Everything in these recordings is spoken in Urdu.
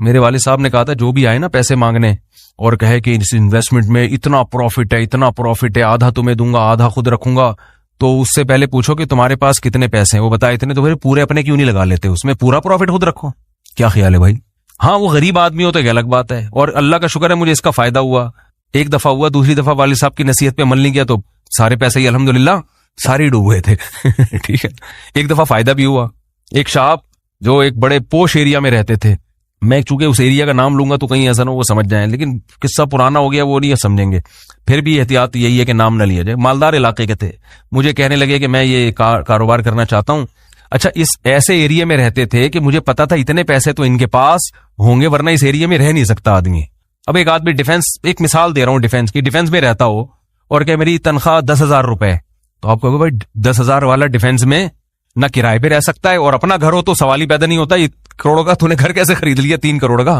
میرے والد صاحب نے کہا تھا جو بھی آئے نا پیسے مانگنے اور کہے کہ اس انویسٹمنٹ میں اتنا پروفٹ ہے آدھا تمہیں دوں گا آدھا خود رکھوں گا، تو اس سے پہلے پوچھو کہ تمہارے پاس کتنے پیسے ہیں، وہ بتائے اتنے، تو پھر پورے اپنے کیوں نہیں لگا لیتے، اس میں پورا پروفٹ خود رکھو. کیا خیال ہے بھائی؟ ہاں وہ غریب آدمی ہو تو ایک الگ بات ہے، اور اللہ کا شکر ہے مجھے اس کا فائدہ ہوا. ایک دفعہ ہوا، دوسری دفعہ والد صاحب کی نصیحت پہ عمل نہیں کیا تو سارے پیسے ہی الحمدللہ سارے ڈوب گئے تھے. ٹھیک ہے. ایک دفعہ فائدہ بھی ہوا. ایک صاحب جو ایک بڑے پوش ایریا میں رہتے تھے، میں چونکہ اس ایریا کا نام لوں گا تو کہیں ایسا نہ وہ سمجھ جائیں، لیکن قصہ پرانا ہو گیا وہ نہیں سمجھیں گے، پھر بھی احتیاط یہی ہے کہ نام نہ لیا جائے. مالدار علاقے کے تھے، مجھے کہنے لگے کہ میں یہ کاروبار کرنا چاہتا ہوں. اچھا اس ایسے ایریا میں رہتے تھے کہ مجھے پتا تھا اتنے پیسے تو ان کے پاس ہوں گے ورنہ اس ایریا میں رہ نہیں سکتا آدمی. اب ایک آدمی ڈیفینس، ایک مثال دے رہا ہوں ڈیفینس کی، ڈیفینس میں رہتا ہو اور کہ میری تنخواہ 10,000 روپے، تو آپ کہو گے بھائی 10,000 والا ڈیفینس میں نہ کرائے پہ رہ سکتا ہے اور اپنا گھر ہو تو سوال ہی پیدا نہیں ہوتا. 1 کروڑ کا تو نے گھر کیسے خرید لیا 3 کروڑ کا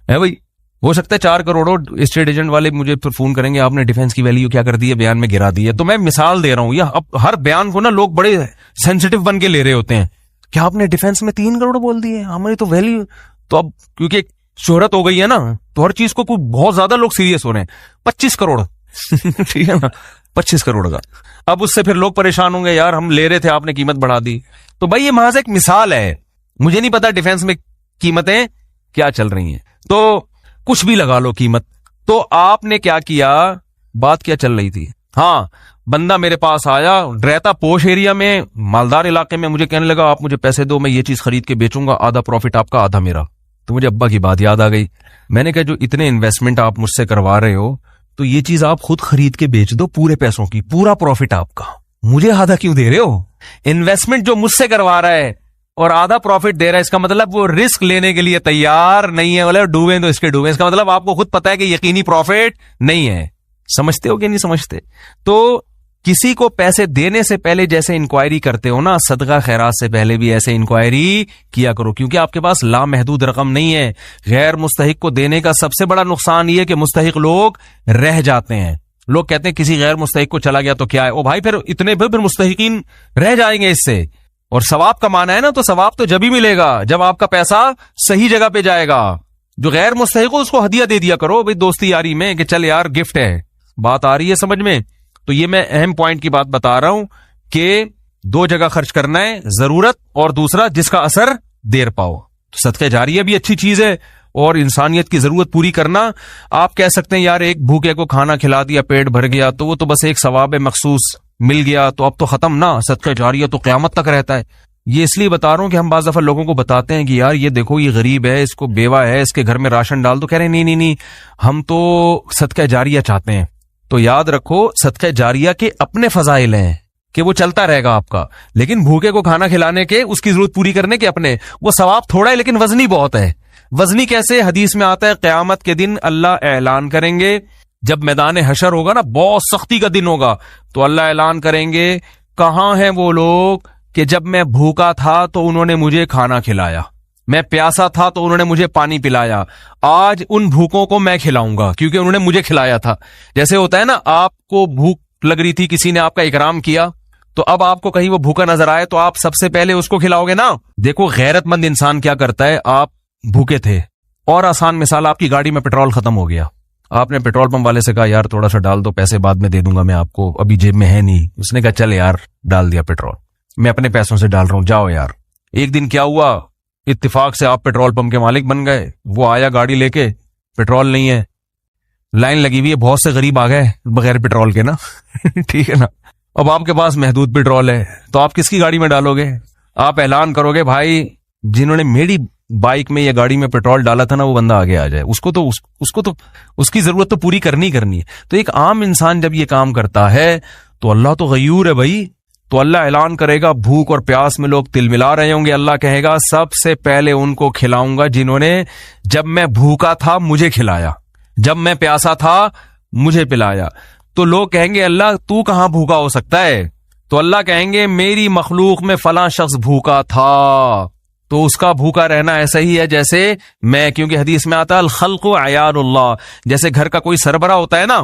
ہے بھائی؟ ہو سکتا ہے 4 کروڑ ہو. اسٹیٹ ایجنٹ والے مجھے پھر فون کریں گے آپ نے ڈیفینس کی ویلیو کیا کر دی ہے، بیان میں گرا دی ہے. تو میں مثال دے رہا ہوں، یہ اب ہر بیان کو نا لوگ بڑے سینسٹیو بن کے لے رہے ہوتے ہیں کہ آپ نے ڈیفینس میں 3 کروڑ بول دیے، ہماری تو ویلیو. تو اب کیونکہ شہرت ہو گئی ہے نا تو ہر چیز کو بہت زیادہ لوگ سیریس ہو رہے ہیں. 25 کروڑ ٹھیک ہے نا، 25 کروڑ کا. اب اس سے پھر لوگ پریشان ہوں گے یار ہم لے رہے تھے آپ نے قیمت بڑھا دی. تو بھائی یہ محض ایک مثال ہے، مجھے نہیں پتا ڈیفینس میں قیمتیں کیا چل رہی ہیں، تو کچھ بھی لگا لو قیمت. تو آپ نے کیا کیا، بات کیا چل رہی تھی؟ ہاں بندہ میرے پاس آیا، رہتا پوش ایریا میں، مالدار علاقے میں، مجھے کہنے لگا آپ مجھے پیسے دو میں یہ چیز خرید کے بیچوں گا، آدھا پروفٹ آپ کا آدھا میرا. تو مجھے ابا کی بات یاد آ گئی. میں نے کہا جو اتنے انویسٹمنٹ آپ مجھ سے کروا رہے ہو تو یہ چیز آپ خود خرید کے بیچ دو پورے پیسوں کی، پورا پروفٹ آپ کا، مجھے آدھا کیوں دے رہے ہو؟ انویسٹمنٹ جو مجھ سے کروا رہا ہے اور آدھا پروفٹ دے رہا ہے، اس کا مطلب وہ رسک لینے کے لیے تیار نہیں ہے. بولے ڈوبیں تو اس کے ڈوبیں، اس کا مطلب آپ کو خود پتا ہے کہ یقینی پروفٹ نہیں ہے. سمجھتے ہو کہ نہیں سمجھتے؟ تو کسی کو پیسے دینے سے پہلے جیسے انکوائری کرتے ہو نا، صدقہ خیرات سے پہلے بھی ایسے انکوائری کیا کرو، کیونکہ آپ کے پاس لامحدود رقم نہیں ہے. غیر مستحق کو دینے کا سب سے بڑا نقصان یہ کہ مستحق لوگ رہ جاتے ہیں. لوگ کہتے ہیں کسی غیر مستحق کو چلا گیا تو کیا ہے، او بھائی پھر اتنے پھر مستحقین رہ جائیں گے اس سے. اور ثواب کمانا ہے نا تو ثواب تو جب ہی ملے گا جب آپ کا پیسہ صحیح جگہ پہ جائے گا. جو غیر مستحق ہو اس کو ہدیہ دے دیا کرو بھائی دوستی یاری میں کہ چل یار گفٹ ہے. بات آ رہی ہے سمجھ میں؟ تو یہ میں اہم پوائنٹ کی بات بتا رہا ہوں کہ 2 جگہ خرچ کرنا ہے، ضرورت اور دوسرا جس کا اثر دیر پاؤ. تو صدقہ جاریہ بھی اچھی چیز ہے اور انسانیت کی ضرورت پوری کرنا. آپ کہہ سکتے ہیں یار ایک بھوکے کو کھانا کھلا دیا پیٹ بھر گیا تو وہ تو بس ایک ثواب مخصوص مل گیا تو اب تو ختم نا، صدقہ جاریہ تو قیامت تک رہتا ہے. یہ اس لیے بتا رہا ہوں کہ ہم بعض دفعہ لوگوں کو بتاتے ہیں کہ یار یہ دیکھو یہ غریب ہے، اس کو بیوہ ہے، اس کے گھر میں راشن ڈال دو، کہہ رہے ہیں نہیں ہم تو صدقہ جاریہ چاہتے ہیں. تو یاد رکھو صدقہ جاریہ کے اپنے فضائل ہیں کہ وہ چلتا رہے گا آپ کا، لیکن بھوکے کو کھانا کھلانے کے، اس کی ضرورت پوری کرنے کے اپنے، وہ ثواب تھوڑا ہے لیکن وزنی بہت ہے. وزنی کیسے؟ حدیث میں آتا ہے قیامت کے دن اللہ اعلان کریں گے، جب میدان حشر ہوگا نا بہت سختی کا دن ہوگا تو اللہ اعلان کریں گے کہاں ہیں وہ لوگ کہ جب میں بھوکا تھا تو انہوں نے مجھے کھانا کھلایا، میں پیاسا تھا تو انہوں نے مجھے پانی پلایا، آج ان بھوکوں کو میں کھلاؤں گا کیونکہ انہوں نے مجھے کھلایا تھا. جیسے ہوتا ہے نا آپ کو بھوک لگ رہی تھی، کسی نے آپ کا اکرام کیا تو اب آپ کو کہیں وہ بھوکا نظر آئے تو آپ سب سے پہلے اس کو کھلاؤ گے نا. دیکھو غیرت مند انسان کیا کرتا ہے، آپ بھوکے تھے اور آسان مثال آپ کی گاڑی میں پیٹرول ختم ہو گیا، آپ نے پیٹرول پمپ والے سے کہا یار تھوڑا سا ڈال دو، پیسے بعد میں دے دوں گا میں آپ کو، ابھی جیب میں ہے نہیں. اس نے کہا چل یار ڈال دیا پیٹرول، میں اپنے پیسوں سے ڈال رہا ہوں جاؤ یار. ایک دن کیا ہوا، اتفاق سے آپ پیٹرول پمپ کے مالک بن گئے. وہ آیا گاڑی لے کے، پیٹرول نہیں ہے، لائن لگی ہوئی ہے، بہت سے غریب آ گئے بغیر پیٹرول کے نا ٹھیک ہے نا. اب آپ کے پاس محدود پیٹرول ہے تو آپ کس کی گاڑی میں ڈالو گے؟ آپ اعلان کرو گے بھائی جنہوں نے میری بائک میں یا گاڑی میں پیٹرول ڈالا تھا نا وہ بندہ آگے آ جائے، اس کو تو اس کی ضرورت تو پوری کرنی ہے. تو ایک عام انسان جب یہ کام کرتا ہے تو اللہ تو غیور ہے بھائی. تو اللہ اعلان کرے گا بھوک اور پیاس میں لوگ تل ملا رہے ہوں گے، اللہ کہے گا سب سے پہلے ان کو کھلاؤں گا جنہوں نے جب میں بھوکا تھا مجھے کھلایا، جب میں پیاسا تھا مجھے پلایا. تو لوگ کہیں گے اللہ تو کہاں بھوکا ہو سکتا ہے؟ تو اللہ کہیں گے میری مخلوق میں فلاں شخص بھوکا تھا تو اس کا بھوکا رہنا ایسا ہی ہے جیسے میں، کیونکہ حدیث میں آتا ہے الخلق عیال اللہ. جیسے گھر کا کوئی سربراہ ہوتا ہے نا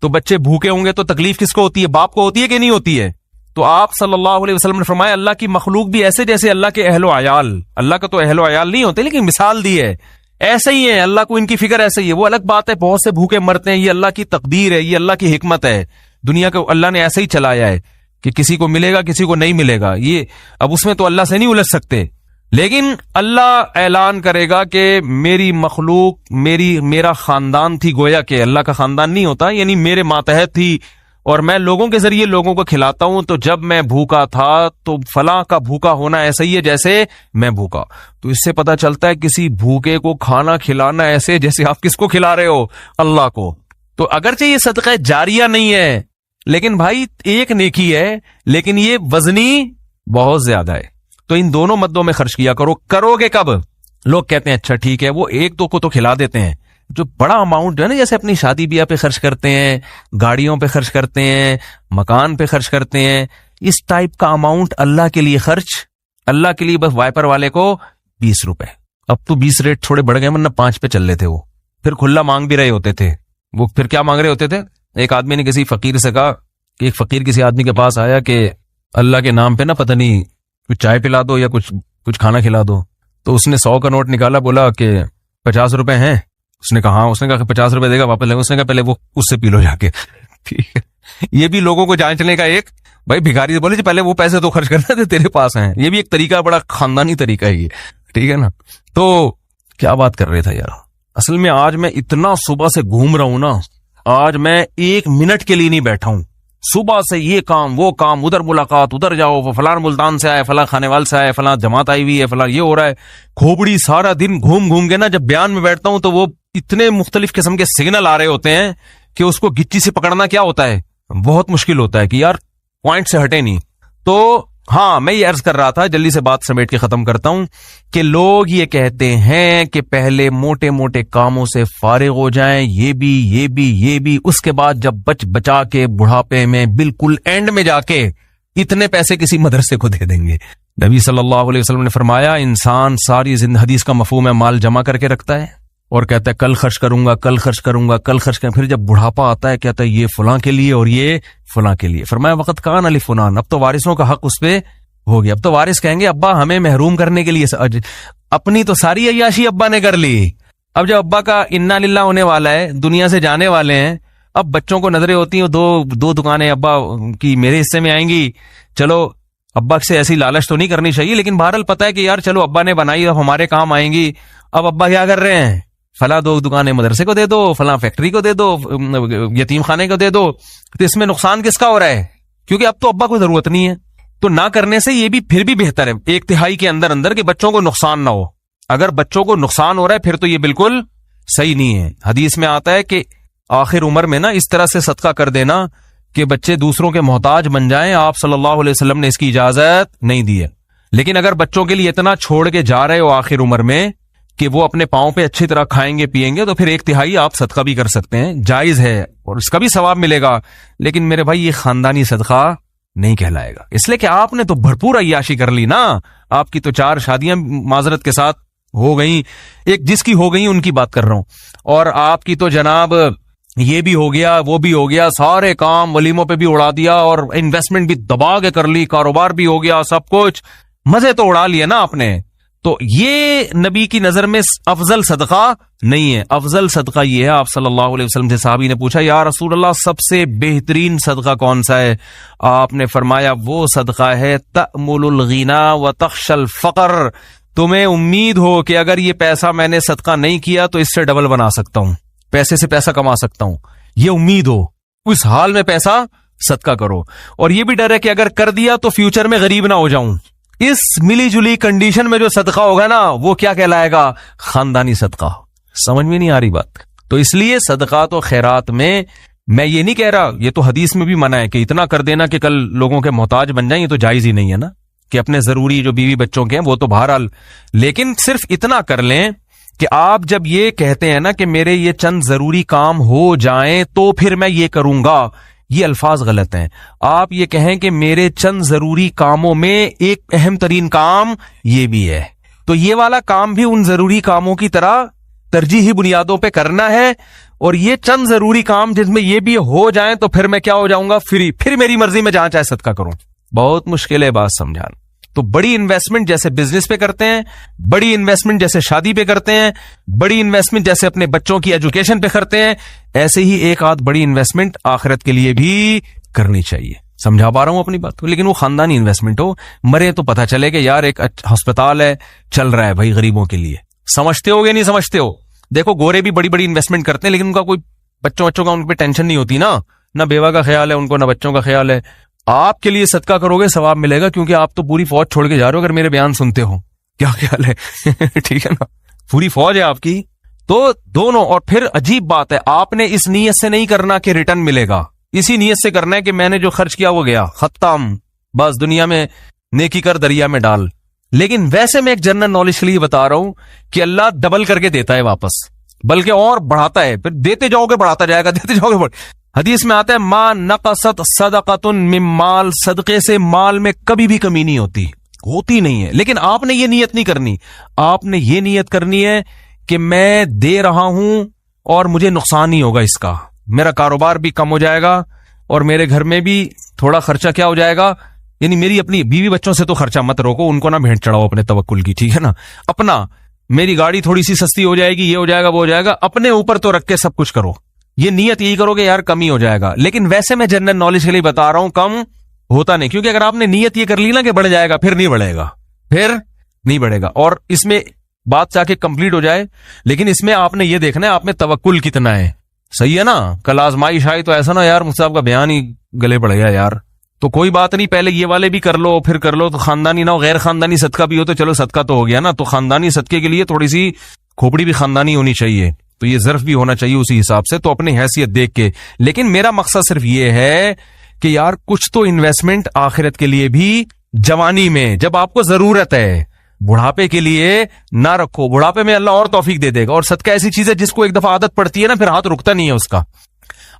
تو بچے بھوکے ہوں گے تو تکلیف کس کو ہوتی ہے؟ باپ کو ہوتی ہے کہ نہیں ہوتی ہے؟ تو آپ صلی اللہ علیہ وسلم نے فرمایا اللہ کی مخلوق بھی ایسے جیسے اللہ کے اہل و عیال. اللہ کا تو اہل و عیال نہیں ہوتے لیکن مثال دی ہے ایسے ہی ہیں, اللہ کو ان کی فکر ایسے ہی ہے. وہ الگ بات ہے بہت سے بھوکے مرتے ہیں, یہ اللہ کی تقدیر ہے, یہ اللہ کی حکمت ہے, دنیا کو اللہ نے ایسے ہی چلایا ہے کہ کسی کو ملے گا کسی کو نہیں ملے گا. یہ اب اس میں تو اللہ سے نہیں الجھ سکتے, لیکن اللہ اعلان کرے گا کہ میری مخلوق میرا خاندان تھی, گویا کہ اللہ کا خاندان نہیں ہوتا, یعنی میرے ماتحت تھی, اور میں لوگوں کے ذریعے لوگوں کو کھلاتا ہوں. تو جب میں بھوکا تھا تو فلاں کا بھوکا ہونا ایسا ہی ہے جیسے میں بھوکا. تو اس سے پتا چلتا ہے کسی بھوکے کو کھانا کھلانا ایسے جیسے آپ کس کو کھلا رہے ہو, اللہ کو. تو اگرچہ یہ صدقہ جاریہ نہیں ہے, لیکن بھائی ایک نیکی ہے, لیکن یہ وزنی بہت زیادہ ہے. تو ان دونوں مدوں میں خرچ کیا کرو. کرو گے کب؟ لوگ کہتے ہیں اچھا ٹھیک ہے, وہ ایک دو کو تو کھلا دیتے ہیں, جو بڑا اماؤنٹ جو ہے نا, جیسے اپنی شادی بیاہ پہ خرچ کرتے ہیں, گاڑیوں پہ خرچ کرتے ہیں, مکان پہ خرچ کرتے ہیں, اس ٹائپ کا اماؤنٹ اللہ کے لیے خرچ, اللہ کے لیے بس وائپر والے کو 20 روپے. اب تو 20 ریٹ تھوڑے بڑھ گئے, ورنہ 5 پہ چل رہے تھے. وہ پھر کھلا مانگ بھی رہے ہوتے تھے. وہ پھر کیا مانگ رہے ہوتے تھے؟ ایک آدمی نے کسی فقیر سے کہا کہ ایک فقیر کسی آدمی کے پاس آیا کہ اللہ کے نام پہ نا پتہ نہیں کچھ چائے پلا دو یا کچھ کھانا کھلا دو. تو اس نے 100 کا نوٹ نکالا, بولا کہ 50 روپے ہیں. اس نے کہا ہاں. اس نے کہا کہ 50 روپے دے گا, واپس لے گا. اس نے کہا پہلے وہ اس سے پی لو جا کے. ٹھیک ہے, یہ بھی لوگوں کو جانچنے کا ایک, بھائی بھکاری سے بولے جی پہلے وہ پیسے تو خرچ کرنا تھے, تیرے پاس ہیں. یہ بھی ایک طریقہ, بڑا خاندانی طریقہ ہے یہ, ٹھیک ہے نا. تو کیا بات کر رہے تھا یار, اصل میں آج میں اتنا صبح سے گھوم رہا ہوں نا, آج میں 1 منٹ کے لیے نہیں بیٹھا ہوں. صبح سے یہ کام وہ کام, ادھر ملاقات, ادھر جاؤ, وہ فلاں ملتان سے آئے, فلاں کھانے وال سے آئے, فلاں جماعت آئی ہوئی ہے, فلاں یہ ہو رہا ہے. کھوپڑی سارا دن گھوم کے نا جب بیان میں بیٹھتا ہوں تو وہ اتنے مختلف قسم کے سگنل آ رہے ہوتے ہیں کہ اس کو گچی سے پکڑنا کیا ہوتا ہے, بہت مشکل ہوتا ہے کہ یار پوائنٹ سے ہٹے نہیں. تو ہاں, میں یہ عرض کر رہا تھا, جلدی سے بات سمیٹ کے ختم کرتا ہوں, کہ لوگ یہ کہتے ہیں کہ پہلے موٹے موٹے کاموں سے فارغ ہو جائیں, یہ بھی, اس کے بعد جب بچا کے بڑھاپے میں بالکل اینڈ میں جا کے اتنے پیسے کسی مدرسے کو دے دیں گے. نبی صلی اللہ علیہ وسلم نے فرمایا, انسان ساری زندگی, حدیث کا مفہوم ہے, مال جمع کر کے رکھتا ہے اور کہتا ہے کل خرچ کروں گا, پھر جب بڑھاپا آتا ہے کہتا ہے یہ فلاں کے لیے اور یہ فلاں کے لیے. فرمایا وقت کان علی فلان, اب تو وارثوں کا حق اس پہ ہو گیا. اب تو وارث کہیں گے ابا ہمیں محروم کرنے کے لیے, اپنی تو ساری عیاشی ابا نے کر لی. اب جب ابا کا انا للہ ہونے والا ہے, دنیا سے جانے والے ہیں, اب بچوں کو نظریں ہوتی ہیں, دو دکانیں ابا کی میرے حصے میں آئیں گی. چلو ابا سے ایسی لالچ تو نہیں کرنی چاہیے, لیکن بہرحال پتہ ہے کہ یار چلو ابا نے بنائی, اب ہمارے کام آئیں گی. اب ابا کیا کر رہے ہیں, فلاں 2 دکانیں مدرسے کو دے دو, فلاں فیکٹری کو دے دو, یتیم خانے کو دے دو. تو اس میں نقصان کس کا ہو رہا ہے؟ کیونکہ اب تو ابا کو ضرورت نہیں ہے. تو نہ کرنے سے یہ بھی پھر بھی بہتر ہے, 1/3 کے اندر کہ بچوں کو نقصان نہ ہو. اگر بچوں کو نقصان ہو رہا ہے پھر تو یہ بالکل صحیح نہیں ہے. حدیث میں آتا ہے کہ آخر عمر میں نا اس طرح سے صدقہ کر دینا کہ بچے دوسروں کے محتاج بن جائیں. آپ صلی اللہ علیہ وسلم نے اس کی اجازت نہیں دی ہے. لیکن اگر بچوں کے لیے اتنا چھوڑ کے جا رہے ہو آخر عمر میں کہ وہ اپنے پاؤں پہ اچھی طرح کھائیں گے پیئیں گے, تو پھر 1/3 آپ صدقہ بھی کر سکتے ہیں, جائز ہے اور اس کا بھی ثواب ملے گا. لیکن میرے بھائی یہ خاندانی صدقہ نہیں کہلائے گا, اس لیے کہ آپ نے تو بھرپور عیاشی کر لی نا. آپ کی تو 4 شادیاں معذرت کے ساتھ ہو گئیں, ایک جس کی ہو گئی ان کی بات کر رہا ہوں, اور آپ کی تو جناب یہ بھی ہو گیا وہ بھی ہو گیا, سارے کام ولیموں پہ بھی اڑا دیا, اور انویسٹمنٹ بھی دبا کے کر لی, کاروبار بھی ہو گیا, سب کچھ مزے تو اڑا لیے نا آپ نے. تو یہ نبی کی نظر میں افضل صدقہ نہیں ہے. افضل صدقہ یہ ہے, آپ صلی اللہ علیہ وسلم سے صحابی نے پوچھا یا رسول اللہ سب سے بہترین صدقہ کون سا ہے؟ آپ نے فرمایا وہ صدقہ ہے تأمل الغنا وتخشى الفقر, تمہیں امید ہو کہ اگر یہ پیسہ میں نے صدقہ نہیں کیا تو اس سے ڈبل بنا سکتا ہوں, پیسے سے پیسہ کما سکتا ہوں, یہ امید ہو, اس حال میں پیسہ صدقہ کرو. اور یہ بھی ڈر ہے کہ اگر کر دیا تو فیوچر میں غریب نہ ہو جاؤں. اس ملی جلی کنڈیشن میں جو صدقہ ہوگا نا وہ کیا کہلائے گا؟ خاندانی صدقہ. سمجھ میں نہیں آ رہی بات؟ تو اس لیے صدقات و خیرات میں میں یہ نہیں کہہ رہا, یہ تو حدیث میں بھی منع ہے کہ اتنا کر دینا کہ کل لوگوں کے محتاج بن جائیں, یہ تو جائز ہی نہیں ہے نا, کہ اپنے ضروری جو بیوی بچوں کے ہیں وہ تو بہرحال, لیکن صرف اتنا کر لیں کہ آپ جب یہ کہتے ہیں نا کہ میرے یہ چند ضروری کام ہو جائیں تو پھر میں یہ کروں گا, یہ الفاظ غلط ہیں. آپ یہ کہیں کہ میرے چند ضروری کاموں میں ایک اہم ترین کام یہ بھی ہے, تو یہ والا کام بھی ان ضروری کاموں کی طرح ترجیحی بنیادوں پہ کرنا ہے, اور یہ چند ضروری کام جس میں یہ بھی ہو جائیں تو پھر میں کیا ہو جاؤں گا؟ فری, پھر میری مرضی میں جہاں چاہے صدقہ کروں. بہت مشکل ہے بات سمجھانا. تو بڑی انویسٹمنٹ جیسے بزنس پہ کرتے ہیں, بڑی انویسٹمنٹ جیسے شادی پہ کرتے ہیں, بڑی انویسٹمنٹ جیسے اپنے بچوں کی ایجوکیشن پہ کرتے ہیں, ایسے ہی ایک آدھ بڑی انویسٹمنٹ آخرت کے لیے بھی کرنی چاہیے. سمجھا پا رہا ہوں اپنی بات کو؟ لیکن وہ خاندانی انویسٹمنٹ ہو, مرے تو پتہ چلے کہ یار ایک ہسپتال ہے چل رہا ہے بھائی غریبوں کے لیے. سمجھتے ہو یا نہیں سمجھتے ہو؟ دیکھو گورے بھی بڑی بڑی انویسٹمنٹ کرتے ہیں لیکن ان کا کوئی بچوں کا ان پہ ٹینشن نہیں ہوتی نا, نہ بیوہ کا خیال ہے ان کو, نہ بچوں کا خیال ہے. آپ کے لیے صدقہ کرو گے ثواب ملے گا, کیونکہ آپ تو پوری فوج چھوڑ کے جا رہے ہو اگر میرے بیان سنتے ہو. کیا خیال ہے؟ ٹھیک ہے نا, پوری فوج ہے آپ کی. تو دونوں. اور پھر عجیب بات ہے, آپ نے اس نیت سے نہیں کرنا کہ ریٹرن ملے گا, اسی نیت سے کرنا ہے کہ میں نے جو خرچ کیا وہ گیا, ختم, بس دنیا میں نیکی کر دریا میں ڈال. لیکن ویسے میں ایک جنرل نالج کے لیے بتا رہا ہوں کہ اللہ ڈبل کر کے دیتا ہے واپس, بلکہ اور بڑھاتا ہے. پھر دیتے جاؤ گے بڑھاتا جائے گا, دیتے جاؤ گے حدیث میں آتا ہے ما نقصت صدقۃ من مال, صدقے سے مال میں کبھی بھی کمی نہیں ہوتی نہیں ہے. لیکن آپ نے یہ نیت نہیں کرنی, آپ نے یہ نیت کرنی ہے کہ میں دے رہا ہوں اور مجھے نقصان نہیں ہوگا اس کا, میرا کاروبار بھی کم ہو جائے گا اور میرے گھر میں بھی تھوڑا خرچہ کیا ہو جائے گا. یعنی میری اپنی بیوی بچوں سے تو خرچہ مت روکو, ان کو نہ بھینٹ چڑھاؤ اپنے توکل کی, ٹھیک ہے نا. اپنا میری گاڑی تھوڑی سی سستی ہو جائے گی, یہ ہو جائے گا وہ ہو جائے گا, اپنے اوپر تو رکھ کے سب کچھ کرو. یہ نیت یہی کرو کہ یار کم ہی ہو جائے گا. لیکن ویسے میں جنرل نالج کے لیے بتا رہا ہوں کم ہوتا نہیں, کیونکہ اگر آپ نے نیت یہ کر لی نا کہ بڑھ جائے گا, پھر نہیں بڑھے گا, پھر نہیں بڑھے گا. اور اس میں بات چاہ کے کمپلیٹ ہو جائے, لیکن اس میں آپ نے یہ دیکھنا ہے آپ میں توکل کتنا ہے. صحیح ہے نا, کل آزمائش آئی تو ایسا نا یار مجھ سے آپ کا بیان ہی گلے پڑ گیا یار, تو کوئی بات نہیں, پہلے یہ والے بھی کر لو پھر کر لو. تو خاندانی نہ ہو, غیر خاندانی صدقہ بھی ہو تو چلو صدقہ تو ہو گیا نا. تو خاندانی صدقے کے لیے تھوڑی سی کھوپڑی بھی خاندانی ہونی چاہیے, تو یہ ظرف بھی ہونا چاہیے اسی حساب سے, تو اپنی حیثیت دیکھ کے. لیکن میرا مقصد صرف یہ ہے کہ یار کچھ تو انویسٹمنٹ آخرت کے لیے بھی جوانی میں جب آپ کو ضرورت ہے, بڑھاپے کے لیے نہ رکھو. بڑھاپے میں اللہ اور توفیق دے دے گا. اور صدقہ ایسی چیز ہے جس کو ایک دفعہ عادت پڑتی ہے نا, پھر ہاتھ رکتا نہیں ہے اس کا.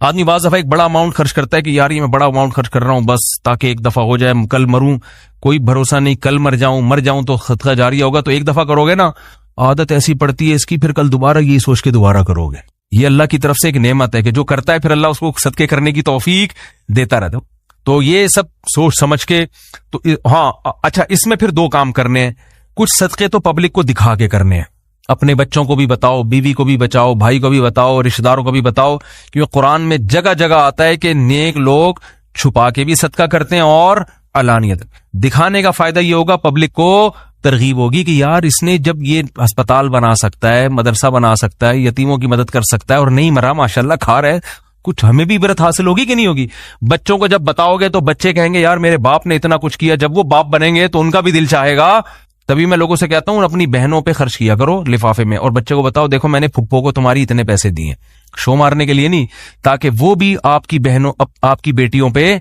آدمی بعض دفعہ ایک بڑا اماؤنٹ خرچ کرتا ہے کہ یار یہ میں بڑا اماؤنٹ خرچ کر رہا ہوں بس تاکہ ایک دفعہ ہو جائے, کل مروں کوئی بھروسہ نہیں, کل مر جاؤں تو صدقہ جاریہ ہوگا. تو ایک دفعہ کرو گے نا, عادت ایسی پڑتی ہے اس کی, پھر کل دوبارہ یہی سوچ کے دوبارہ کرو گے. یہ اللہ کی طرف سے ایک نعمت ہے کہ جو کرتا ہے پھر اللہ اس کو صدقے کرنے کی توفیق دیتا رہتا. تو یہ سب سوچ سمجھ کے. تو ہاں اچھا, اس میں پھر دو کام کرنے ہیں. کچھ صدقے تو پبلک کو دکھا کے کرنے ہیں, اپنے بچوں کو بھی بتاؤ, بیوی کو بھی بچاؤ, بھائی کو بھی بتاؤ, رشتہ داروں کو بھی بتاؤ, کیونکہ قرآن میں جگہ جگہ آتا ہے کہ نیک لوگ چھپا کے بھی صدقہ کرتے ہیں اور علانیت. دکھانے کا فائدہ یہ ہوگا, پبلک کو ترغیب ہوگی کہ یار اس نے جب یہ ہسپتال بنا سکتا ہے, مدرسہ بنا سکتا ہے, یتیموں کی مدد کر سکتا ہے اور نہیں مرا, ماشاءاللہ کھا رہا ہے, کچھ ہمیں بھی عبرت حاصل ہوگی کہ نہیں ہوگی. بچوں کو جب بتاؤ گے تو بچے کہیں گے یار میرے باپ نے اتنا کچھ کیا, جب وہ باپ بنیں گے تو ان کا بھی دل چاہے گا. تبھی میں لوگوں سے کہتا ہوں اپنی بہنوں پہ خرچ کیا کرو لفافے میں, اور بچے کو بتاؤ دیکھو میں نے پھپھو کو تمہاری اتنے پیسے دیے, شو مارنے کے لیے نہیں, تاکہ وہ بھی آپ کی بہنوں آپ کی بیٹیوں پہ,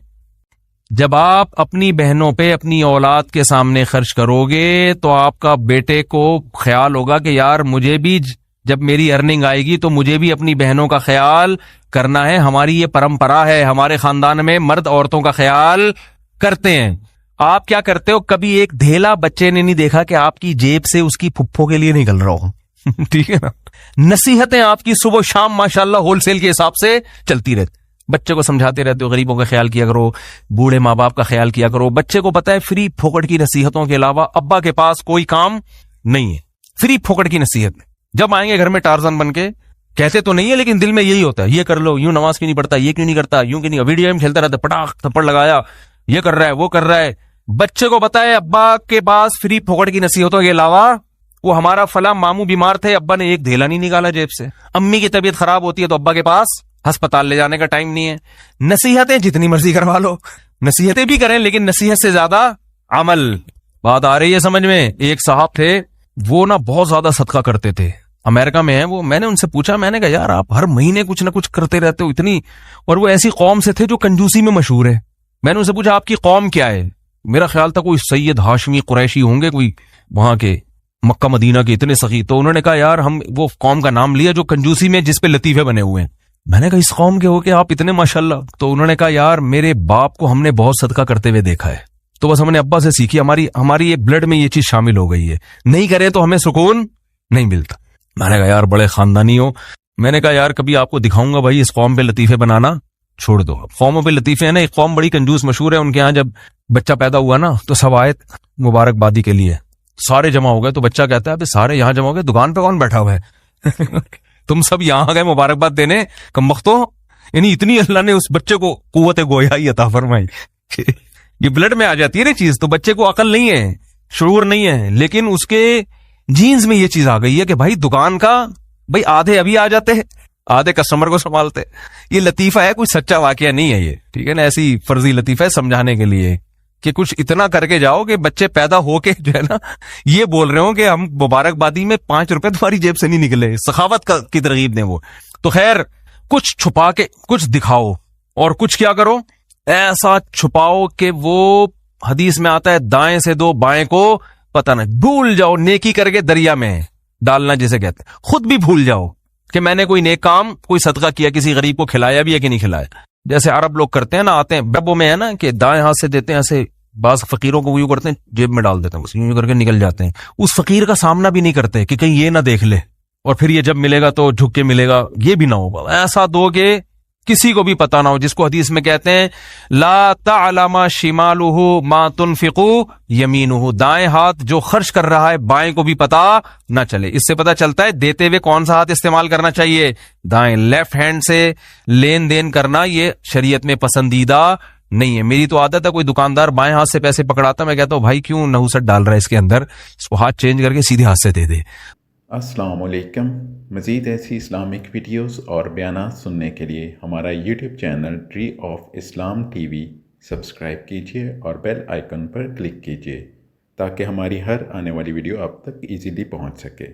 جب آپ اپنی بہنوں پہ اپنی اولاد کے سامنے خرچ کرو گے تو آپ کا بیٹے کو خیال ہوگا کہ یار مجھے بھی جب میری ارننگ آئے گی تو مجھے بھی اپنی بہنوں کا خیال کرنا ہے. ہماری یہ پرمپرا ہے, ہمارے خاندان میں مرد عورتوں کا خیال کرتے ہیں. آپ کیا کرتے ہو, کبھی ایک دھیلا بچے نے نہیں دیکھا کہ آپ کی جیب سے اس کی پھپھو کے لیے نکل رہا ہو. ٹھیک ہے نا, نصیحتیں آپ کی صبح شام ماشاءاللہ ہول سیل کے حساب سے چلتی رہتی. بچے کو سمجھاتے رہتے ہو, غریبوں کا خیال کیا کرو, بوڑھے ماں باپ کا خیال کیا کرو. بچے کو پتا ہے فری پھوکٹ کی نصیحتوں کے علاوہ ابا کے پاس کوئی کام نہیں ہے. فری پھوکٹ کی نصیحت میں جب آئیں گے گھر میں ٹارزن بن کے, کہتے تو نہیں ہے لیکن دل میں یہی ہوتا ہے, یہ کر لو, یوں نماز کیوں نہیں پڑھتا, یہ کیوں نہیں کرتا, یوں کیوں نہیں, ویڈیو گیم کھیلتا رہتا, پٹاخ تھپڑ لگایا, یہ کر رہا ہے وہ کر رہا ہے. بچے کو بتائے ابا کے پاس فری پھوکٹ کی نصیحتوں کے علاوہ, وہ ہمارا فلاں ماموں بیمار تھے, ابا نے ایک دھیلا نہیں نکالا جیب سے. امی کی طبیعت خراب ہوتی ہے تو ابا کے پاس ہسپتال لے جانے کا ٹائم نہیں ہے. نصیحتیں جتنی مرضی کروا لو, نصیحتیں بھی کریں لیکن نصیحت سے زیادہ عمل. بات آ رہی ہے سمجھ میں؟ ایک صاحب تھے, وہ نا بہت زیادہ صدقہ کرتے تھے, امریکہ میں ہیں وہ. میں نے ان سے پوچھا, میں نے کہا یار آپ ہر مہینے کچھ نہ کچھ کرتے رہتے ہو اتنی, اور وہ ایسی قوم سے تھے جو کنجوسی میں مشہور ہے. میں نے ان سے پوچھا آپ کی قوم کیا ہے؟ میرا خیال تھا کوئی سید ہاشمی قریشی ہوں گے, کوئی وہاں کے مکہ مدینہ کے اتنے سخی. تو انہوں نے کہا یار ہم وہ قوم کا نام لیا جو کنجوسی میں جس پہ لطیفے بنے ہوئے ہیں. میں نے کہا اس قوم کے ہو کہ آپ اتنے ماشاءاللہ؟ تو انہوں نے کہا یار میرے باپ کو ہم نے بہت صدقہ کرتے ہوئے دیکھا ہے, تو بس ہم نے ابا سے سیکھی, ہماری یہ بلڈ میں یہ چیز شامل ہو گئی ہے, نہیں کرے تو ہمیں سکون نہیں ملتا. میں نے کہا یار بڑے خاندانی ہو. میں نے کہا یار کبھی آپ کو دکھاؤں گا بھائی اس قوم پہ لطیفے بنانا, چھوڑ دو. قوموں پہ لطیفے ہیں نا. ایک قوم بڑی کنجوس مشہور ہے, ان کے ہاں جب بچہ پیدا ہوا نا تو سب آئے مبارکبادی کے لیے, سارے جمع ہو گئے. تو بچہ کہتا ہے ابھی سارے یہاں جمع ہو گئے, دکان پہ کون بیٹھا ہوا ہے؟ تم سب یہاں گئے مبارکباد دینے, کمبختو. یعنی اتنی اللہ نے اس بچے کو قوت گویائی عطا فرمائی. یہ بلڈ میں آ جاتی ہے نا چیز. تو بچے کو عقل نہیں ہے, شعور نہیں ہے, لیکن اس کے جینز میں یہ چیز آ گئی ہے کہ بھائی دکان کا بھائی آدھے ابھی آ جاتے ہیں, آدھے کسٹمر کو سنبھالتے. یہ لطیفہ ہے, کوئی سچا واقعہ نہیں ہے یہ, ٹھیک ہے نا. ایسی فرضی لطیفہ ہے سمجھانے کے لیے کہ کچھ اتنا کر کے جاؤ کہ بچے پیدا ہو کے جو ہے نا یہ بول رہے ہوں کہ ہم مبارکبادی میں 5 روپے تمہاری جیب سے نہیں نکلے. سخاوت کی ترغیب دیں وہ. تو خیر, کچھ چھپا کے کچھ دکھاؤ, اور کچھ کیا کرو ایسا چھپاؤ کہ وہ حدیث میں آتا ہے دائیں سے دو بائیں کو پتہ نہ, بھول جاؤ. نیکی کر کے دریا میں ڈالنا جسے کہتے ہیں, خود بھی بھول جاؤ کہ میں نے کوئی نیک کام, کوئی صدقہ کیا, کسی غریب کو کھلایا بھی ہے کہ نہیں کھلایا. جیسے عرب لوگ کرتے ہیں نا, آتے ہیں ڈبوں میں ہے نا کہ دائیں ہاتھ سے دیتے ہیں ایسے, بعض فقیروں کو یوں کرتے ہیں جیب میں ڈال دیتے ہیں, بس یوں کر کے نکل جاتے ہیں. اس فقیر کا سامنا بھی نہیں کرتے کہ کہیں یہ نہ دیکھ لے, اور پھر یہ جب ملے گا تو جھک کے ملے گا, یہ بھی نہ ہوگا. ایسا دو کہ کسی کو بھی پتا نہ ہو, جس کو حدیث میں کہتے ہیں لا تعلم شمالہ ما تنفق یمینہ, دائیں ہاتھ جو خرچ کر رہا ہے بائیں کو بھی پتا نہ چلے. اس سے پتا چلتا ہے دیتے ہوئے کون سا ہاتھ استعمال کرنا چاہیے, دائیں. لیفٹ ہینڈ سے لین دین کرنا یہ شریعت میں پسندیدہ نہیں ہے. میری تو عادت ہے, کوئی دکاندار بائیں ہاتھ سے پیسے پکڑاتا, میں کہتا ہوں بھائی کیوں نحوست ڈال رہا ہے اس کے اندر, اس کو ہاتھ چینج کر کے سیدھے ہاتھ سے دے دے. السلام علیکم. مزید ایسی اسلامک ویڈیوز اور بیانات سننے کے لیے ہمارا YouTube channel tree of Islam T V subscribe کیجیے اور بیل آئیکن پر کلک کیجیے تاکہ ہماری ہر آنے والی ویڈیو آپ تک ایزیلی پہنچ سکے.